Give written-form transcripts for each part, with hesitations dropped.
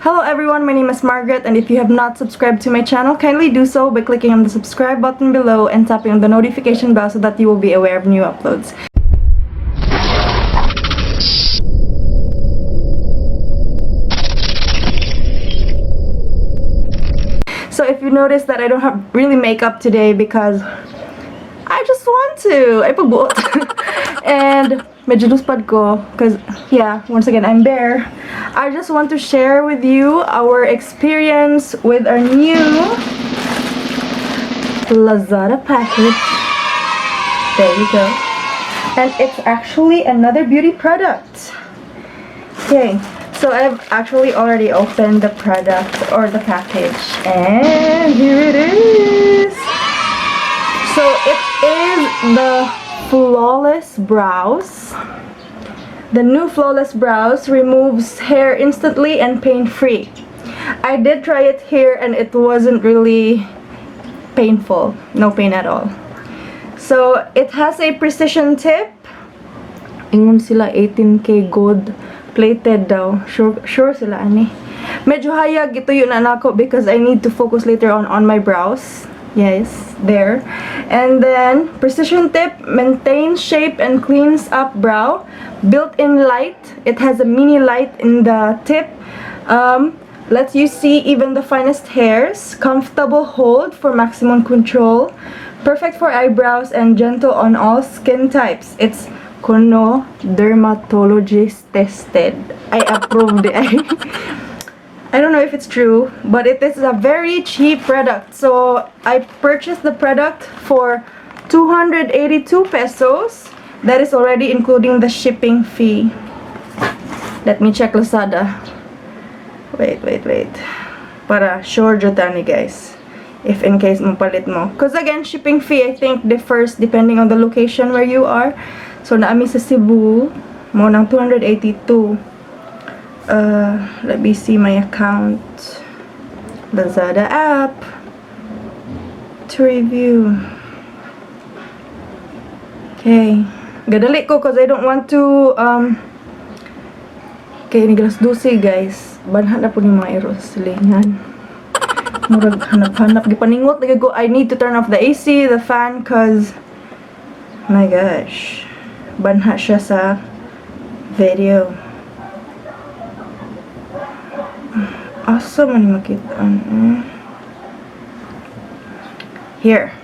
Hello everyone, my name is Margaret, and if you have not subscribed to my channel, kindly do so by clicking on the subscribe button below and tapping on the notification bell so that you will be aware of new uploads. So if you notice that I don't have really makeup today because I just want to. I pagbuot. And medyo luspad ko because yeah, once again I'm bare. I just want to share with you our experience with our new Lazada package. There you go. And it's actually another beauty product. Okay, so I've actually already opened the product or the package, and here it is. So it is the Flawless Brows. The new Flawless Brows removes hair instantly and pain-free. I did try it here and it wasn't really painful. No pain at all. So it has a precision tip. Ingon sila 18K gold plated daw. Sure sila ani. Medyo hayag ito yun nako because I need to focus later on my brows. Yes, there. And then precision tip maintains shape and cleans up brow. Built-in light. It has a mini light in the tip. Lets you see even the finest hairs. Comfortable hold for maximum control. Perfect for eyebrows and gentle on all skin types. It's dermatologist tested. I approved it. I don't know if it's true, but it is a very cheap product. So I purchased the product for 282 pesos. That is already including the shipping fee. Let me check Lazada. Wait. Para sure jotani guys. If in case mapalit mo. Because again, shipping fee I think differs depending on the location where you are. So naami sa Cebu, mo ng 282. Let me see my account. Lazada app. To review. Okay. Gadali ko because I don't want to okay, niglas dusi guys. Banhan na po yung mga eroslingan. Murag hanap-hanap gipaningot lagi ko. I need to turn off the AC, the fan cause my gosh. Banha siya sa video. Asa man makita here.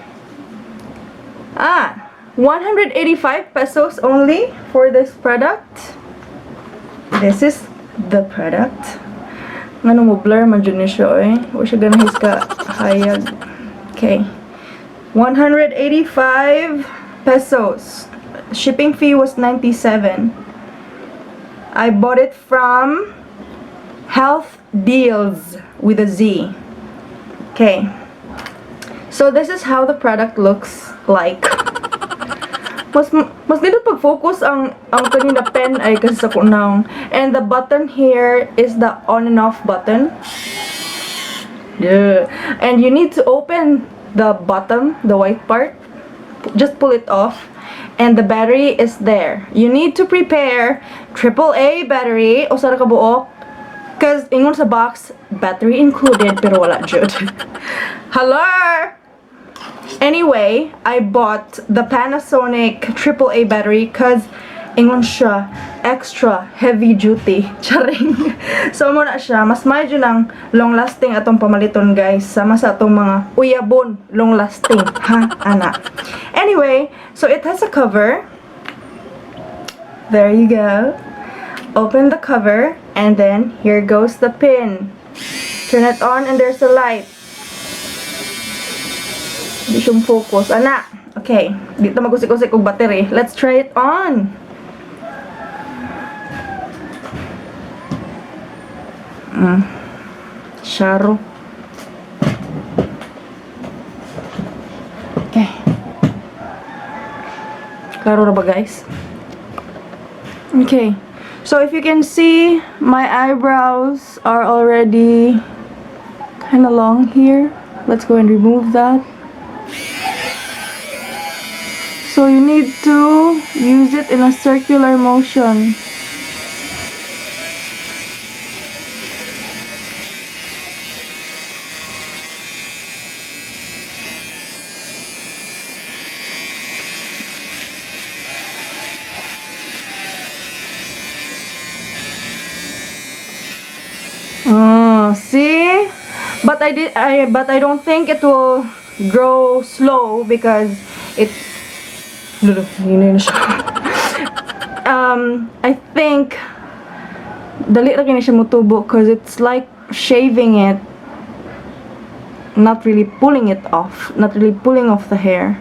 185 pesos only for this product. This is the product. Ngano mo blur man jud ni siya eh. O siya ganahis ka hayag. Okay. 185 pesos. Shipping fee was 97. I bought it from Health Deals with a Z. Okay. So this is how the product looks like. Mas dito pag-focus ang kanina pen ay kasi sa kunaw. And the button here is the on and off button. Yeah. And you need to open the bottom, the white part. Just pull it off. And the battery is there. You need to prepare AAA battery. O sa kabuok. Because ingon sa box, battery included pero wala jud. Hello! Anyway, I bought the Panasonic AAA battery because ingon siya extra heavy duty. Charing. So mo na siya, mas medyo ng long lasting atong pamaliton guys. Sama sa atong mga uyabon long lasting. Ha, ana. Anyway, so it has a cover. There you go. Open the cover and then here goes the pin. Turn it on and there's a light. Di siyang focus. Ana. Okay. Dito magusik-usik og battery. Let's try it on. Sharo. Okay. Klaro na ba guys? Okay. So if you can see, my eyebrows are already kind of long here. Let's go and remove that. So you need to use it in a circular motion. See? But I don't think it will grow slow because it I think dali ra kini siya mutubo because it's like shaving it, not really pulling it off, not really pulling off the hair.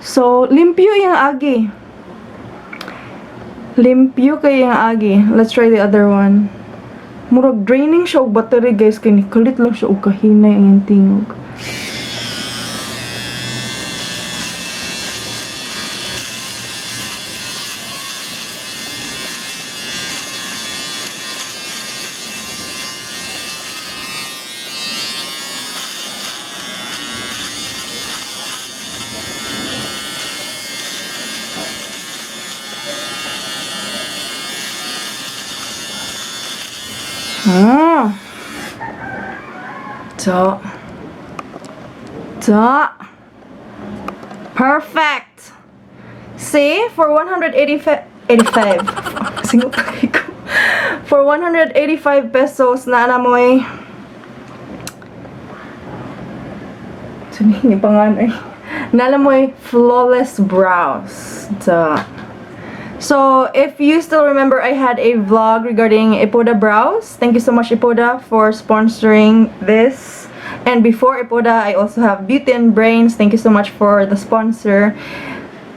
So limpyo yung agi. Limpyo kay yung agi. Let's try the other one. Murag draining siya og battery guys, kay kalit lang siya og kahinay ang tingog. Perfect. See, for 185 for 185 pesos na mo'y sinihin panganay na mo'y flawless brows. So, if you still remember, I had a vlog regarding Ipoda Brows. Thank you so much, Ipoda, for sponsoring this. And before Ipoda, I also have Beauty and Brains. Thank you so much for the sponsor.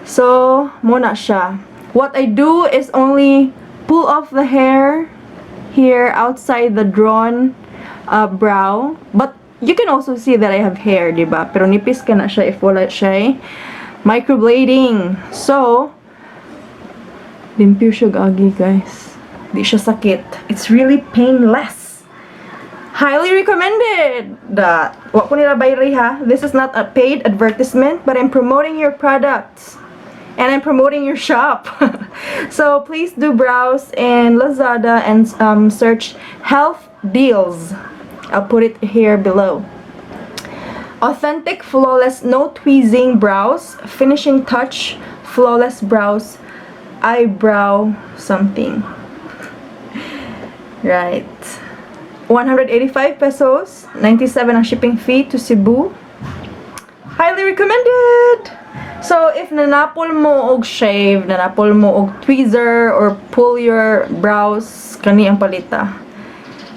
So, muna siya. What I do is only pull off the hair here outside the drawn brow. But you can also see that I have hair, diba? Pero nipis ka na siya if wala siya microblading. So, limpyo siya agi guys. Di siya sakit. It's really painless. Highly recommended. Wa ko nila bayri ha. This is not a paid advertisement, but I'm promoting your products. And I'm promoting your shop. So please do browse in Lazada and search health deals. I'll put it here below. Authentic, flawless, no tweezing brows. Finishing touch, flawless brows. Eyebrow something. Right. 185 pesos. 97 ang shipping fee to Cebu. Highly recommended! So, if nanapol mo og shave, nanapol mo og tweezer, or pull your brows, kani ang palita.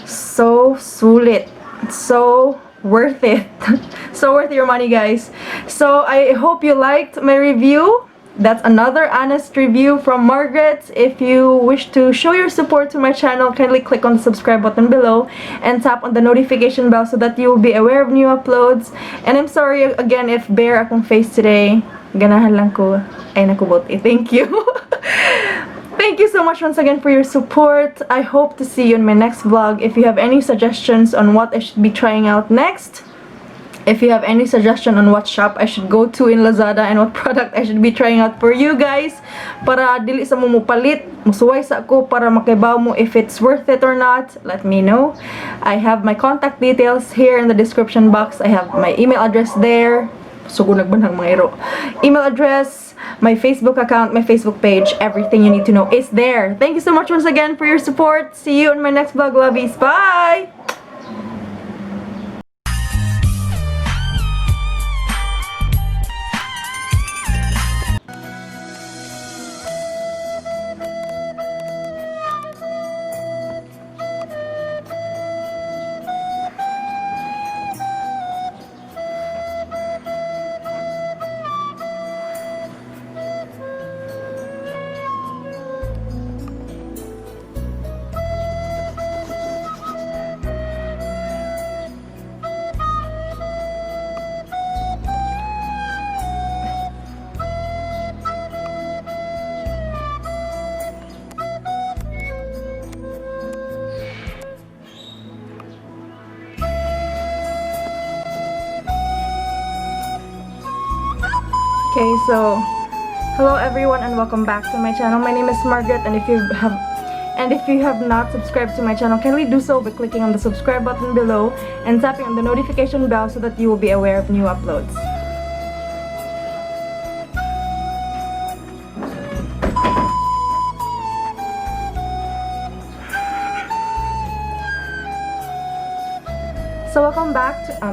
So, sulit. So, worth it. So, worth your money, guys. So, I hope you liked my review. That's another honest review from Margrette. If you wish to show your support to my channel, kindly click on the subscribe button below and tap on the notification bell so that you will be aware of new uploads. And I'm sorry again if bare akong face today. Ganahan lang ko. Ay nakubot. Thank you. Thank you so much once again for your support. I hope to see you in my next vlog. If you have any suggestions on what I should be trying out next, if you have any suggestion on what shop I should go to in Lazada and what product I should be trying out for you guys, para dili sa mo mupalit, musuway sa ako para makibaw mo if it's worth it or not, let me know. I have my contact details here in the description box. I have my email address there. Sugo nagbanhang mga iro. Email address, my Facebook account, my Facebook page, everything you need to know is there. Thank you so much once again for your support. See you in my next vlog, lovies. Bye! Okay, so hello everyone and welcome back to my channel. My name is Margrette, and if you have not subscribed to my channel, kindly do so by clicking on the subscribe button below and tapping on the notification bell so that you will be aware of new uploads. So welcome back to